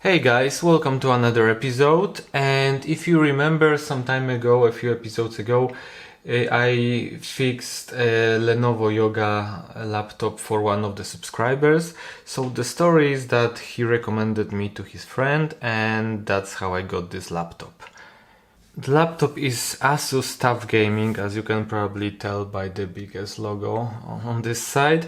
Hey guys, welcome to another episode. And if you remember, some time ago, a few episodes ago, I fixed a Lenovo Yoga laptop for one of the subscribers. So the story is that he recommended me to his friend, and that's how I got this laptop. The laptop is Asus TUF Gaming, as you can probably tell by the biggest logo on this side.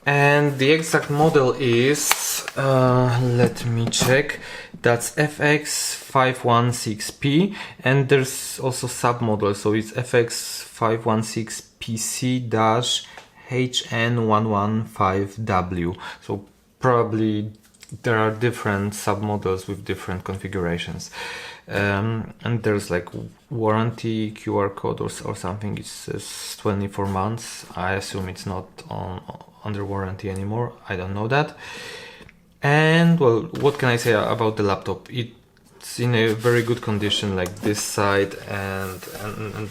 And the exact model is, let me check, that's FX516P, and there's also sub-model, so it's FX516PC-HN115w. So probably there are different sub-models with different configurations. And there's like warranty QR code or something. It says 24 months. I assume it's not under warranty anymore. I don't know that. And well, what can I say about the laptop? It's in a very good condition, like this side and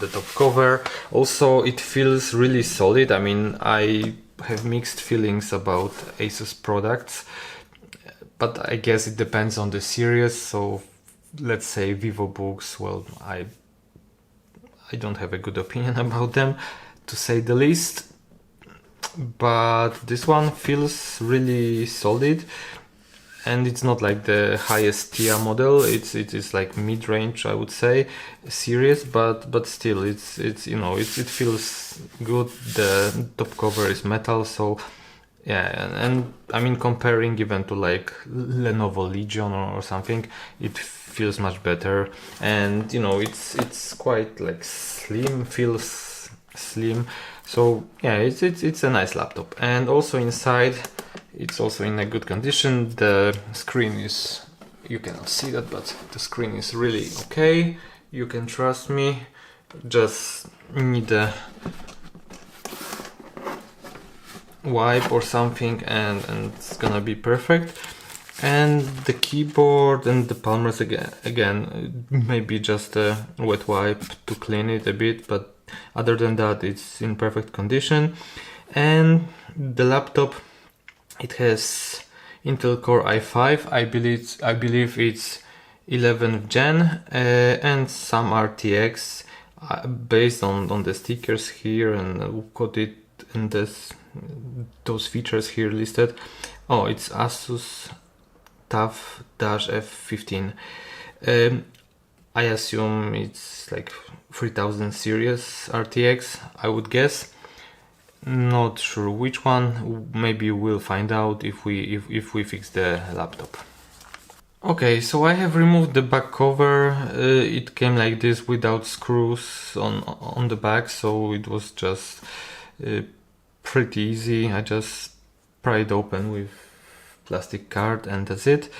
the top cover. Also, it feels really solid. I mean, I have mixed feelings about Asus products, but I guess it depends on the series. So let's say VivoBooks, well, I don't have a good opinion about them, to say the least. But this one feels really solid, and it's not like the highest tier model. It is like mid-range, I would say, series, but still it's you know, it feels good. The top cover is metal, so yeah. And I mean, comparing even to like Lenovo Legion or something, it feels much better. And you know, it's quite like slim, feels slim. So yeah, it's a nice laptop. And also inside, it's also in a good condition. The screen is, you cannot see that, but the screen is really okay. You can trust me. Just need a wipe or something, and it's gonna be perfect. And the keyboard and the palmers again, maybe just a wet wipe to clean it a bit, but other than that, it's in perfect condition. And the laptop, it has Intel Core i5. I believe it's 11th gen, and some RTX based on the stickers here, and got it in those features here listed. Oh, it's Asus TUF Dash F15. I assume it's like 3000 series RTX, I would guess. Not sure which one. Maybe we'll find out if we fix the laptop. Okay, so I have removed the back cover. It came like this without screws on the back, so it was just pretty easy. I just pry it open with plastic card, and that's it.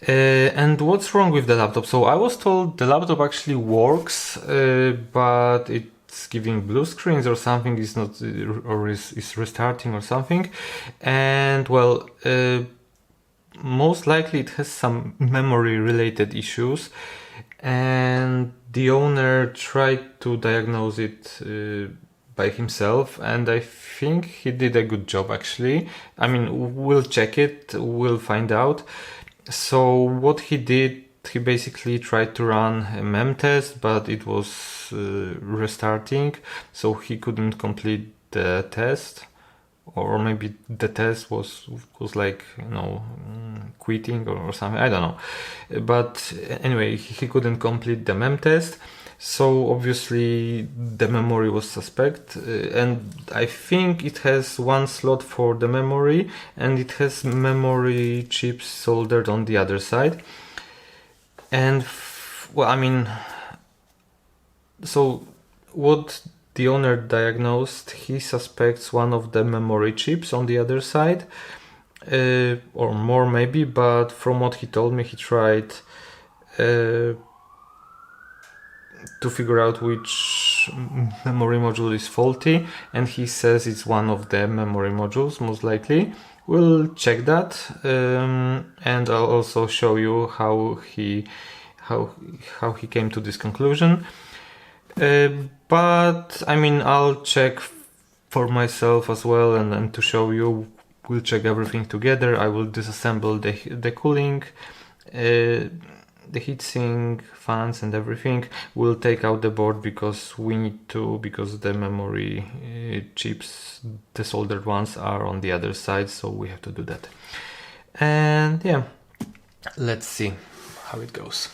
And what's wrong with the laptop? So I was told the laptop actually works, but it's giving blue screens or something. Is not, or is restarting or something. And well, most likely it has some memory related issues, and the owner tried to diagnose it by himself, and I think he did a good job actually. I mean, we'll check it, we'll find out. So what he did, he basically tried to run a mem test, but it was restarting, so he couldn't complete the test, or maybe the test was like, you know, quitting or something, I don't know. But anyway, he couldn't complete the mem test, so obviously the memory was suspect, and I think it has one slot for the memory, and it has memory chips soldered on the other side. And well, I mean, so what the owner diagnosed, he suspects one of the memory chips on the other side, or more maybe, but from what he told me, he tried to figure out which memory module is faulty, and he says it's one of the memory modules, most likely. We'll check that, and I'll also show you how he came to this conclusion. But I mean, I'll check for myself as well, and to show you we'll check everything together. I will disassemble the cooling, the heatsink, fans and everything. We'll take out the board because we need to, because the memory chips, the soldered ones, are on the other side, so we have to do that. And yeah, let's see how it goes.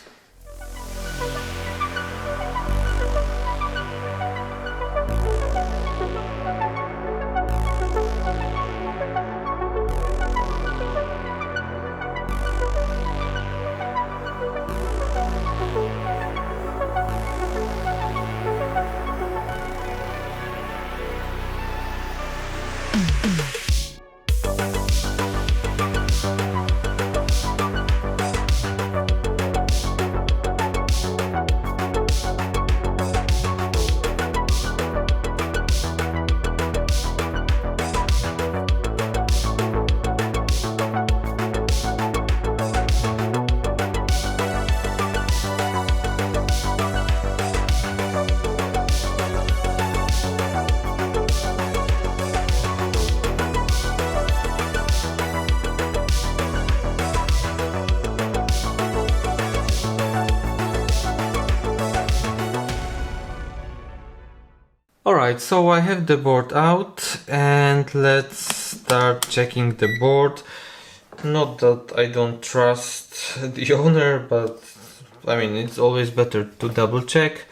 Alright, so I have the board out and let's start checking the board. Not that I don't trust the owner, but I mean, it's always better to double check.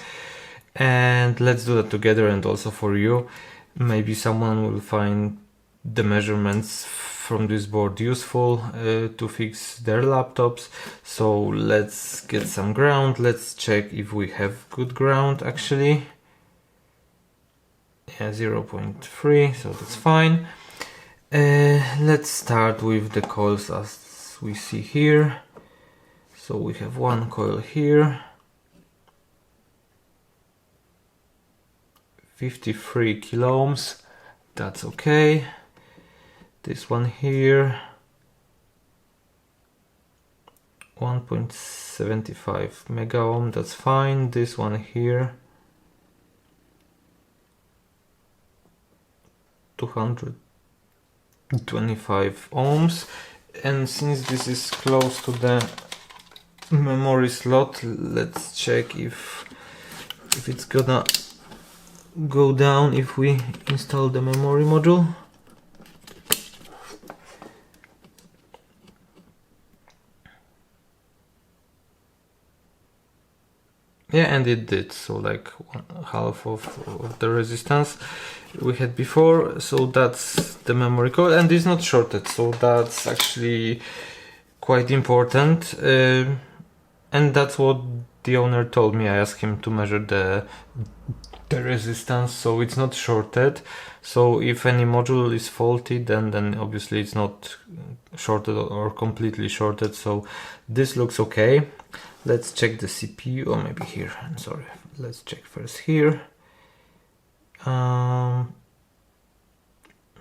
And let's do that together, and also for you. Maybe someone will find the measurements from this board useful to fix their laptops. So let's get some ground. Let's check if we have good ground actually. Yeah, 0.3, so that's fine. Let's start with the coils as we see here. So we have one coil here, 53 kilo ohms, that's okay. This one here, 1.75 mega ohm, that's fine. This one here, 225 ohms. And since this is close to the memory slot, let's check if it's gonna go down if we install the memory module. Yeah, and it did, so like half of the resistance we had before. So that's the memory coil, and it's not shorted, so that's actually quite important. And that's what the owner told me. I asked him to measure the resistance, so it's not shorted. So if any module is faulty, then obviously it's not shorted or completely shorted. So this looks okay. Let's check the CPU, or maybe here, I'm sorry. Let's check first here.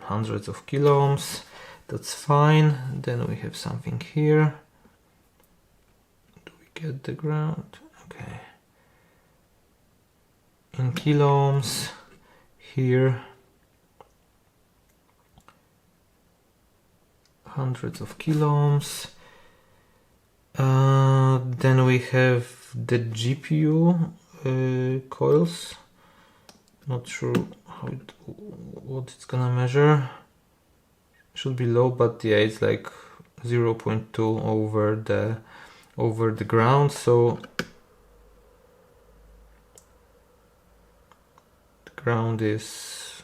Hundreds of kilo ohms, that's fine. Then we have something here. Do we get the ground? Okay. In kilo ohms, here. Hundreds of kilo ohms. Then we have the GPU coils. Not sure what it's gonna measure. Should be low, but yeah, it's like 0.2 over the ground. So the ground is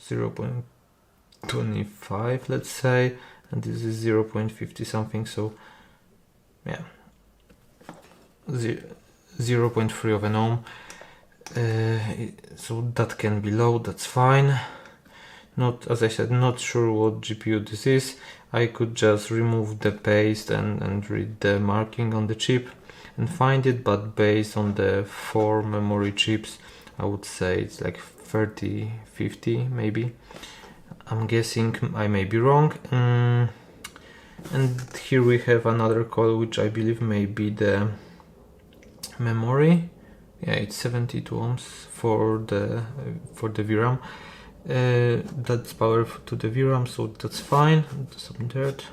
0.25, let's say, and this is 0.50 something. So yeah, 0.3 of an ohm. So that can be low, that's fine. Not, as I said, not sure what GPU this is. I could just remove the paste and read the marking on the chip and find it, but based on the 4 memory chips, I would say it's like 30, 50 maybe. I'm guessing, I may be wrong. And here we have another coil, which I believe may be the memory. Yeah, it's 72 ohms for the VRAM. That's power to the VRAM, so that's fine. Some dirt,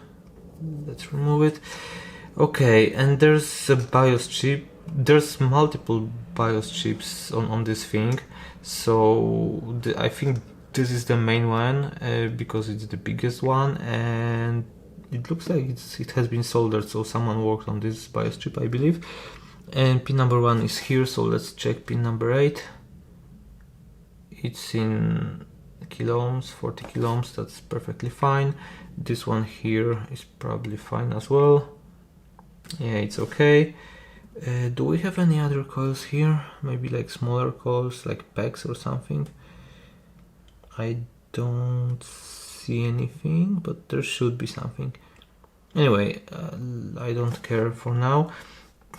let's remove it. Okay, and there's a BIOS chip. There's multiple BIOS chips on this thing, so I think this is the main one because it's the biggest one, and it looks like it has been soldered, so someone worked on this BIOS chip, I believe. And pin number 1 is here, so let's check pin number 8. It's in kilo ohms, 40 kilo ohms, that's perfectly fine. This one here is probably fine as well. Yeah, it's okay. Do we have any other coils here? Maybe like smaller coils, like PEX or something? I don't see anything, but there should be something. Anyway, I don't care for now.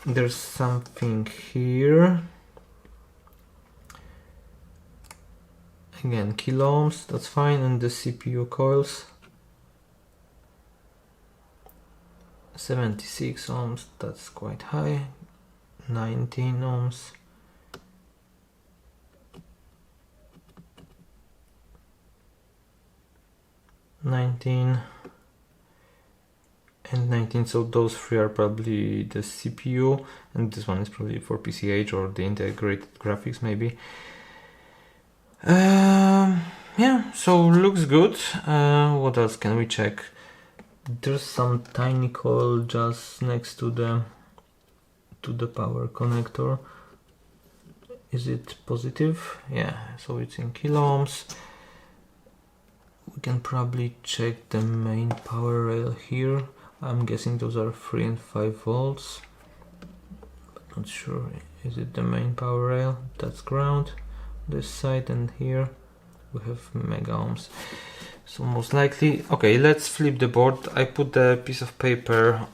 There's something here. Again, kilo ohms, that's fine, and the CPU coils. 76 ohms, that's quite high. 19 ohms. 19 and 19, so those three are probably the CPU, and this one is probably for PCH or the integrated graphics maybe. Yeah, so looks good. What else can we check? There's some tiny coil just next to the power connector. Is it positive? Yeah, so it's in kilo ohms. We can probably check the main power rail here. I'm guessing those are 3 and 5 volts, but not sure. Is it the main power rail? That's ground. This side, and here we have mega ohms, so most likely. Okay, let's flip the board. I put a piece of paper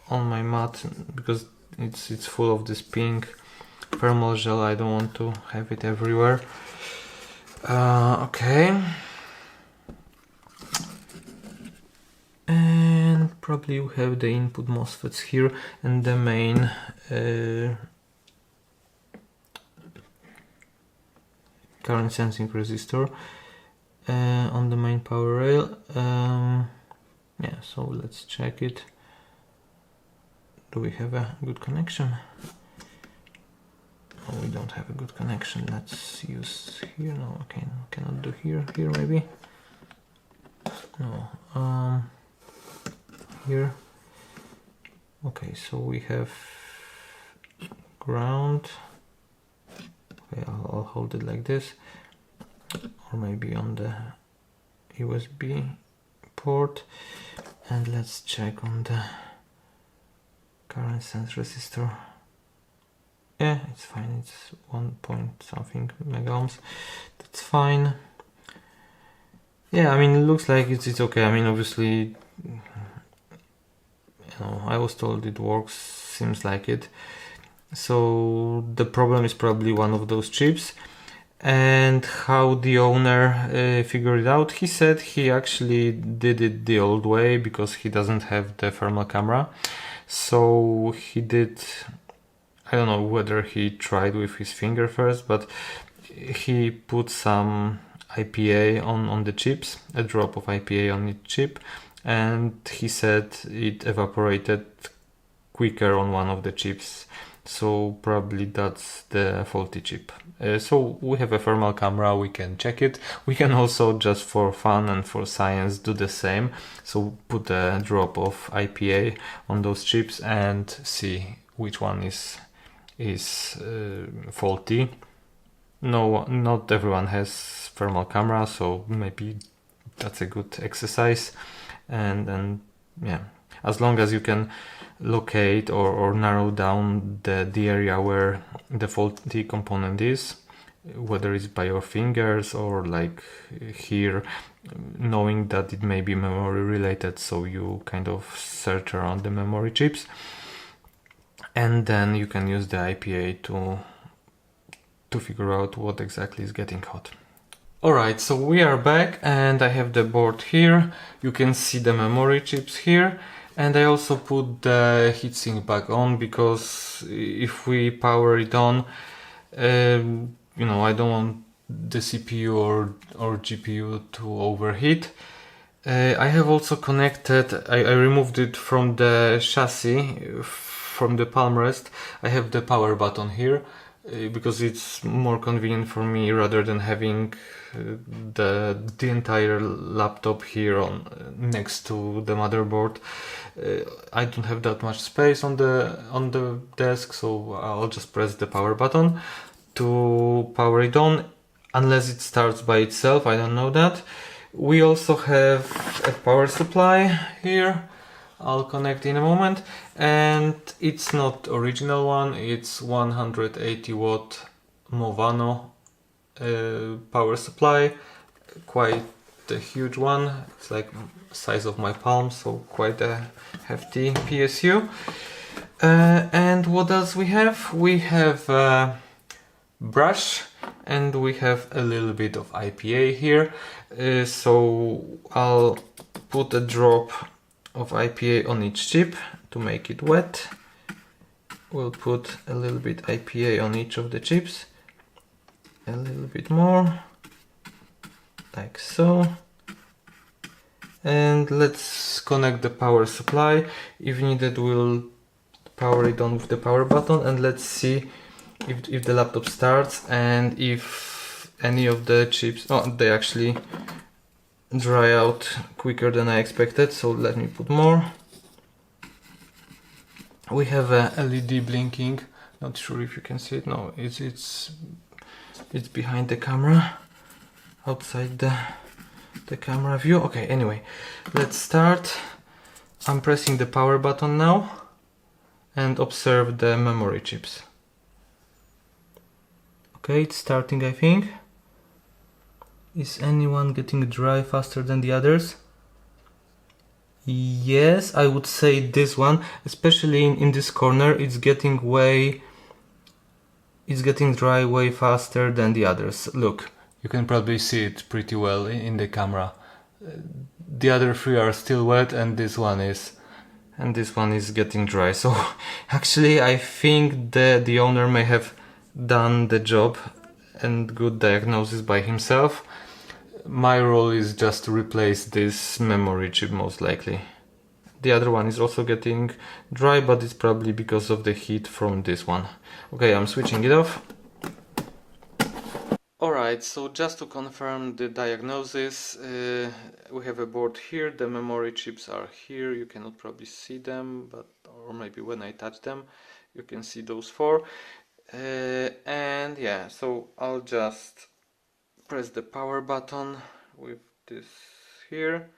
on my mat because it's full of this pink thermal gel. I don't want to have it everywhere. Okay, and probably we have the input MOSFETs here and the main current sensing resistor on the main power rail. Yeah, so let's check it. Do we have a good connection? Oh, we don't have a good connection. Let's use here. No, okay, cannot do here. Here maybe. No. Here. Okay, so we have ground. Okay, I'll hold it like this, or maybe on the USB port, and let's check on the current sense resistor. Yeah, it's fine, it's 1 point something mega ohms, that's fine. Yeah, I mean, it looks like it's okay. I mean, obviously, you know, I was told it works, seems like it. So the problem is probably one of those chips. And how the owner figured it out, he said he actually did it the old way because he doesn't have the thermal camera. So he did, I don't know whether he tried with his finger first, but he put some IPA on the chips, a drop of IPA on each chip, and he said it evaporated quicker on one of the chips. So probably that's the faulty chip. So we have a thermal camera, we can check it. We can also, just for fun and for science, do the same. So put a drop of IPA on those chips and see which one is faulty. No, not everyone has thermal camera, so maybe that's a good exercise. And yeah, as long as you can locate or narrow down the area where the faulty component is, whether it's by your fingers or like here, knowing that it may be memory related, so you kind of search around the memory chips, and then you can use the IPA to figure out what exactly is getting hot. Alright, so we are back and I have the board here. You can see the memory chips here. And I also put the heatsink back on because if we power it on, you know, I don't want the CPU or GPU to overheat. I have also connected, I removed it from the chassis, from the palm rest. I have the power button here because it's more convenient for me rather than having the entire laptop here on next to the motherboard. I don't have that much space on the desk, so I'll just press the power button to power it on, unless it starts by itself. I don't know that. We also have a power supply here. I'll connect in a moment, and it's not original one. It's 180 watt Movano power supply, quite a huge one. It's like size of my palm, so quite a hefty PSU. And what else we have? We have a brush, and we have a little bit of IPA here. So I'll put a drop of IPA on each chip to make it wet. We'll put a little bit IPA on each of the chips. A little bit more, like so. And let's connect the power supply. If needed, we'll power it on with the power button, and let's see if the laptop starts and if any of the chips, oh, they actually dry out quicker than I expected, so let me put more. We have a LED blinking, not sure if you can see it. No, it's behind the camera, outside the camera view. Okay, anyway, let's start. I'm pressing the power button now and observe the memory chips. Okay, it's starting, I think. Is anyone getting dry faster than the others? Yes, I would say this one, especially in this corner, it's getting dry way faster than the others. Look, you can probably see it pretty well in the camera. The other three are still wet, and this one is getting dry. So actually I think the owner may have done the job and good diagnosis by himself. My role is just to replace this memory chip, most likely. The other one is also getting dry, but it's probably because of the heat from this one. Okay, I'm switching it off. Alright, so just to confirm the diagnosis, we have a board here, the memory chips are here, you cannot probably see them, but or maybe when I touch them you can see those four. And yeah, so I'll just press the power button with this here,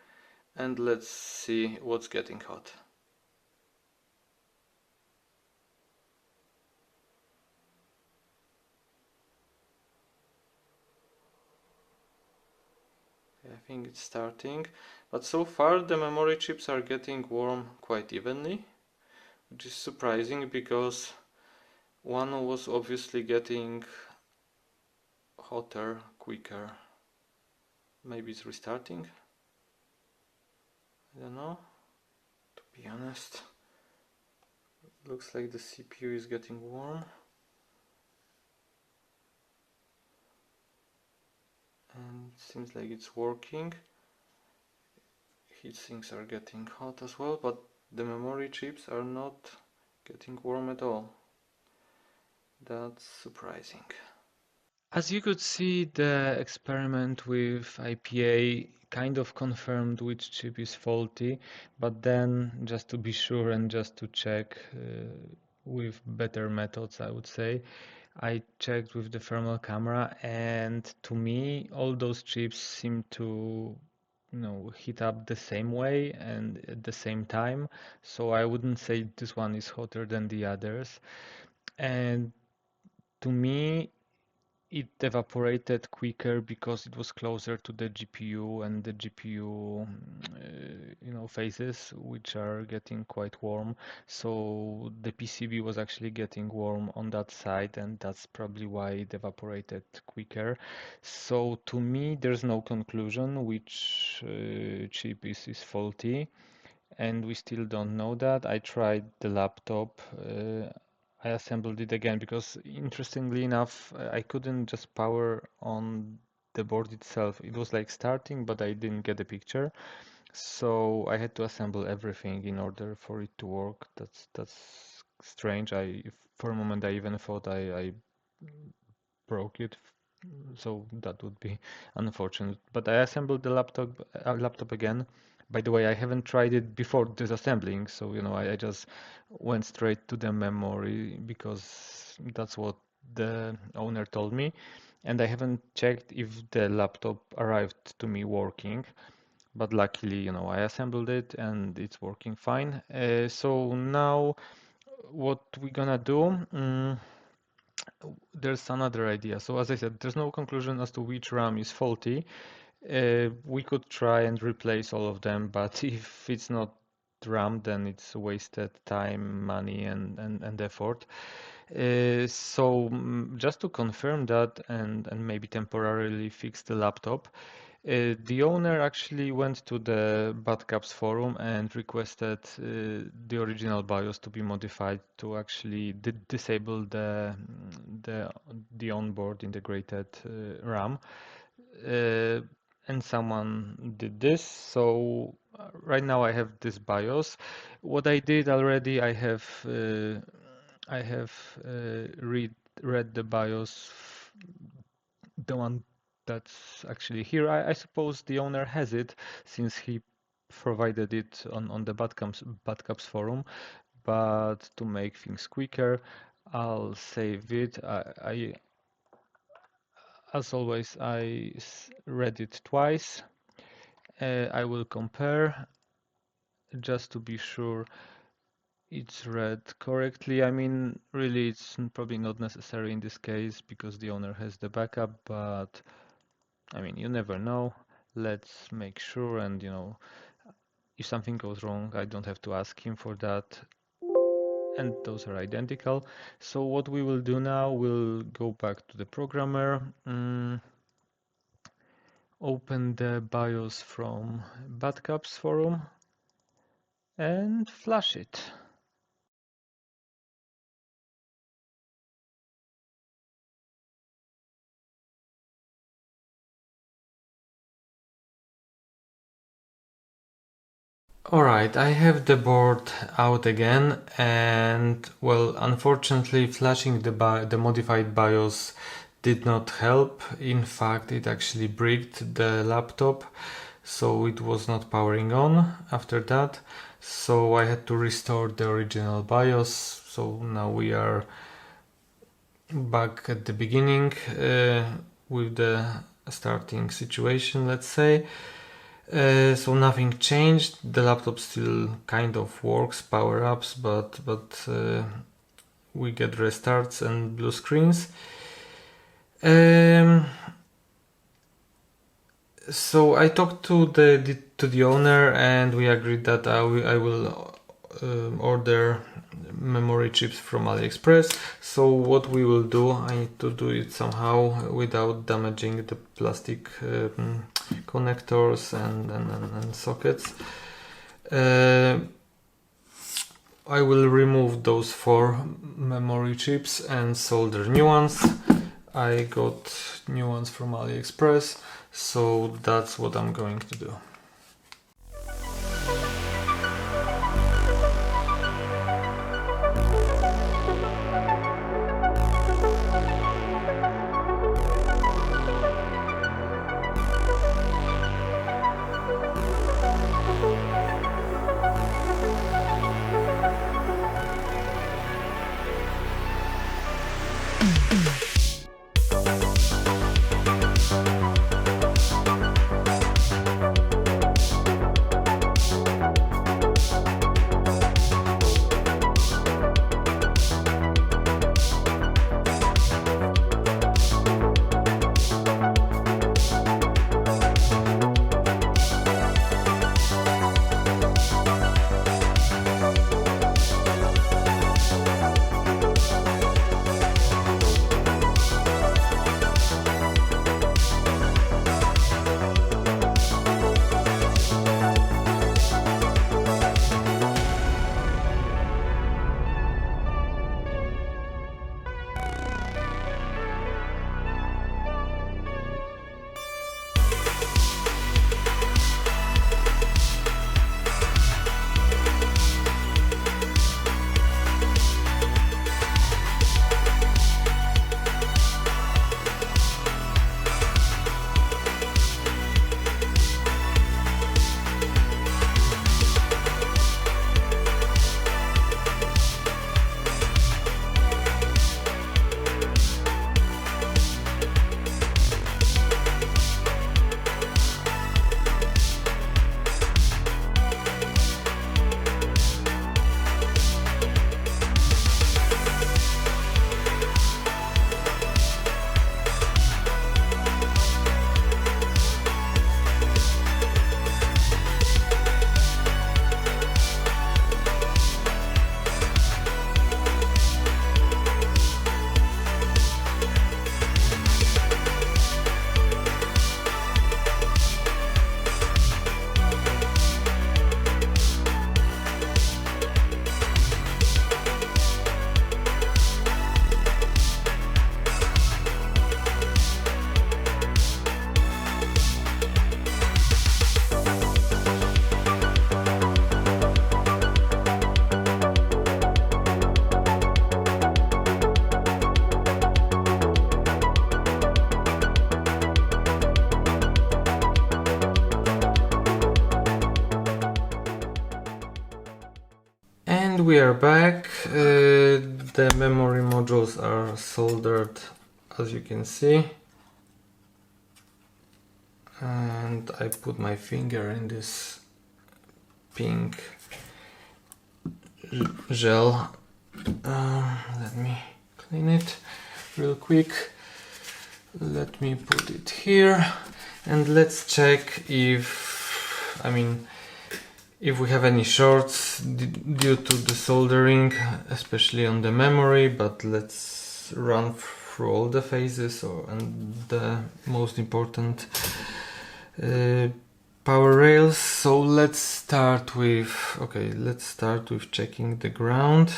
and let's see what's getting hot. I think it's starting, but so far the memory chips are getting warm quite evenly, which is surprising because one was obviously getting hotter quicker. Maybe it's restarting? I don't know, to be honest. Looks like the CPU is getting warm. And seems like it's working. Heatsinks are getting hot as well, but the memory chips are not getting warm at all. That's surprising. As you could see, the experiment with IPA kind of confirmed which chip is faulty, but then just to be sure and just to check with better methods, I would say, I checked with the thermal camera, and to me all those chips seem to heat up the same way and at the same time, so I wouldn't say this one is hotter than the others. And to me it evaporated quicker because it was closer to the GPU, and the GPU phases which are getting quite warm, so the PCB was actually getting warm on that side, and that's probably why it evaporated quicker. So to me there's no conclusion which chip is faulty, and we still don't know that. I tried the laptop. I assembled it again because interestingly enough, I couldn't just power on the board itself. It was like starting, but I didn't get a picture. So I had to assemble everything in order for it to work. That's strange. For a moment I even thought I broke it, so that would be unfortunate. But I assembled the laptop again. By the way, I haven't tried it before disassembling, so I just went straight to the memory because that's what the owner told me, and I haven't checked if the laptop arrived to me working. But luckily, I assembled it and it's working fine. So now what we're gonna do? There's another idea. So as I said, there's no conclusion as to which RAM is faulty. We could try and replace all of them, but if it's not RAM, then it's wasted time, money, and effort. So just to confirm that and maybe temporarily fix the laptop, the owner actually went to the Badcaps forum and requested the original BIOS to be modified to actually disable the onboard integrated RAM. And someone did this. So right now I have this BIOS. What I did already, I have read the BIOS, the one that's actually here. I suppose the owner has it since he provided it on the Badcaps forum. But to make things quicker, I'll save it. As always, read it twice. I will compare just to be sure it's read correctly. I mean, really, it's probably not necessary in this case because the owner has the backup, but I mean, you never know. Let's make sure, and if something goes wrong, I don't have to ask him for that. And those are identical. So what we will do now, we'll go back to the programmer. Open the BIOS from Badcaps forum and flash it. Alright, I have the board out again, and well, unfortunately flashing the modified BIOS did not help. In fact, it actually bricked the laptop, so it was not powering on after that. So I had to restore the original BIOS. So now we are back at the beginning with the starting situation, let's say. So nothing changed. The laptop still kind of works, power-ups, but we get restarts and blue screens. So I talked to the owner, and we agreed that I will order memory chips from AliExpress. So what we will do, I need to do it somehow without damaging the plastic connectors and sockets. I will remove those 4 memory chips and solder new ones. I got new ones from AliExpress, so that's what I'm going to do. And we are back. The memory modules are soldered, as you can see. And I put my finger in this pink gel. Let me clean it real quick. Let me put it here and let's check if, if we have any shorts due to the soldering, especially on the memory, but let's run through all the phases and the most important power rails. So let's start with checking the ground.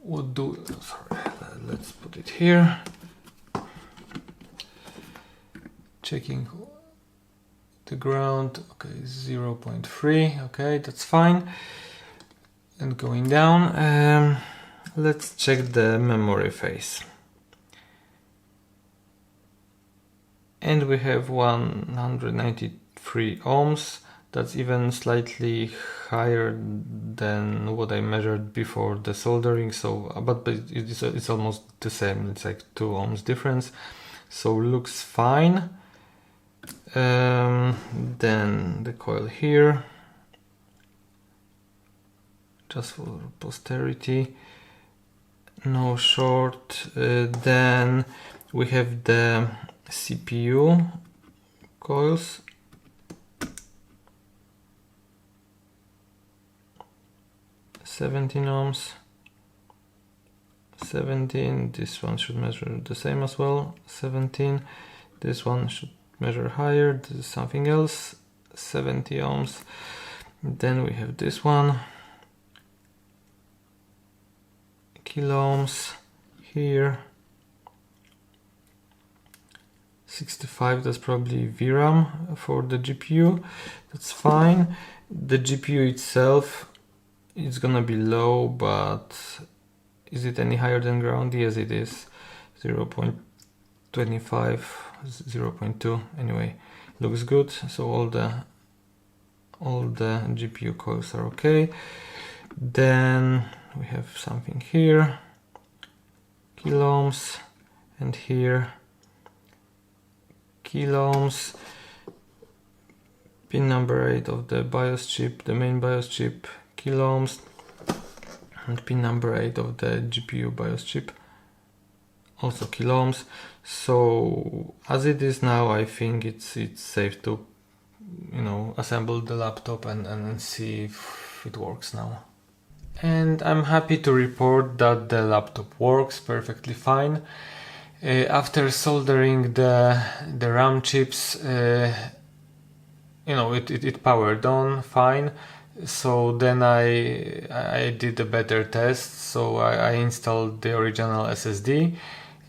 Let's put it here. Checking the ground, okay, 0.3, okay, that's fine. And going down, let's check the memory phase. And we have 193 ohms. That's even slightly higher than what I measured before the soldering. So, but it's almost the same. It's like 2 ohms difference. So looks fine. Then the coil here, just for posterity, no short. Then we have the CPU coils. ohms, 17. This one should measure the same as well. 17. This one should measure higher. This is something else. 70 ohms. Then we have this one. Kilo ohms here. 65. That's probably VRAM for the GPU. That's fine. The GPU itself, it's gonna be low, but is it any higher than ground? Yes, it is. 0.25, 0.2. Anyway, looks good. So all the GPU coils are okay. Then we have something here, kilo ohms, and here kilo ohms. Pin number 8 of the BIOS chip, the main BIOS chip, kilo ohms, and pin number 8 of the GPU BIOS chip, also kilo ohms. So as it is now, I think it's safe to, assemble the laptop and see if it works now. And I'm happy to report that the laptop works perfectly fine. After soldering the RAM chips, it powered on fine. So then I did a better test. So I installed the original SSD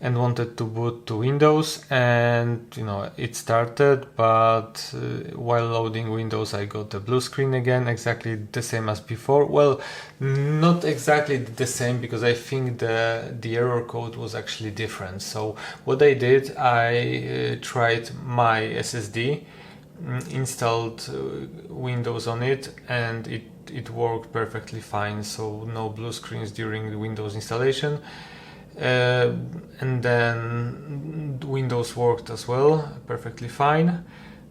and wanted to boot to Windows, and it started, but while loading Windows I got a blue screen again, exactly the same as before. Well, not exactly the same, because I think the error code was actually different. So what I did, I tried my SSD, installed Windows on it, and it worked perfectly fine. So no blue screens during the Windows installation. And then Windows worked as well perfectly fine.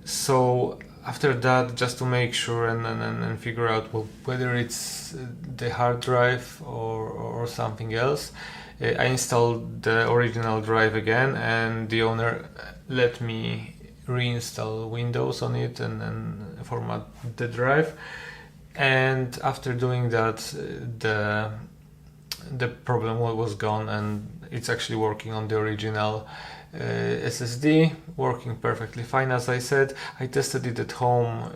So after that, just to make sure and figure out whether it's the hard drive or something else, I installed the original drive again, and the owner let me reinstall Windows on it and format the drive. And after doing that, the problem was gone, and it's actually working on the original SSD, working perfectly fine. As I said, I tested it at home,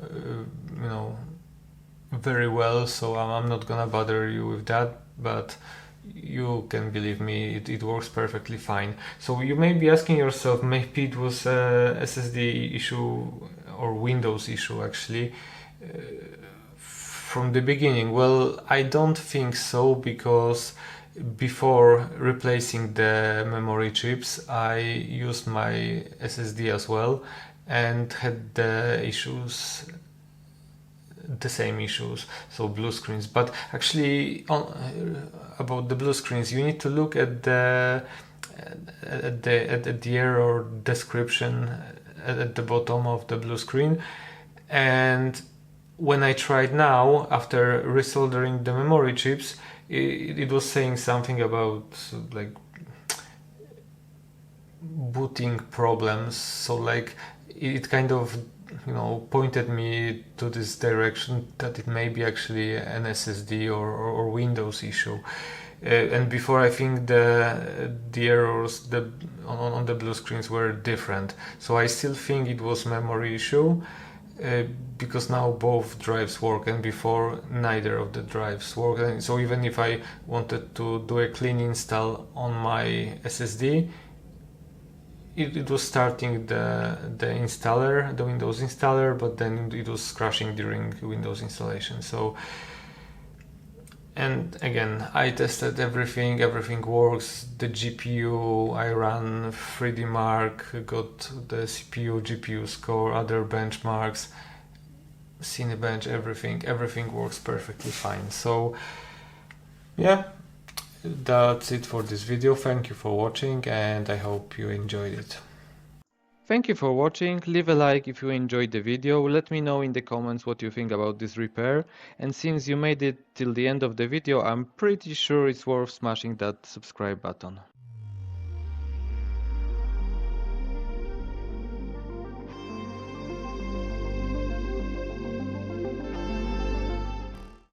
very well, so I'm not gonna bother you with that, but you can believe me, it works perfectly fine. So you may be asking yourself, maybe it was a SSD issue or Windows issue actually from the beginning. Well, I don't think so, because before replacing the memory chips, I used my SSD as well and had the issues the same issues, so blue screens. But actually, about the blue screens, you need to look at the error description at the bottom of the blue screen. And when I tried now, after resoldering the memory chips, it was saying something about like booting problems. So like it kind of, you know, pointed me to this direction that it may be actually an SSD or Windows issue. And before, I think the errors on the blue screens were different. So I still think it was memory issue, because now both drives work, and before neither of the drives work. And so even if I wanted to do a clean install on my SSD, it was starting the installer, the Windows installer, but then it was crashing during Windows installation. So, and again, I tested everything works. The GPU, I ran 3D Mark, got the CPU, GPU score, other benchmarks, Cinebench, everything works perfectly fine. So yeah, that's it for this video. Thank you for watching, and I hope you enjoyed it. Thank you for watching. Leave a like if you enjoyed the video. Let me know in the comments what you think about this repair. And since you made it till the end of the video, I'm pretty sure it's worth smashing that subscribe button.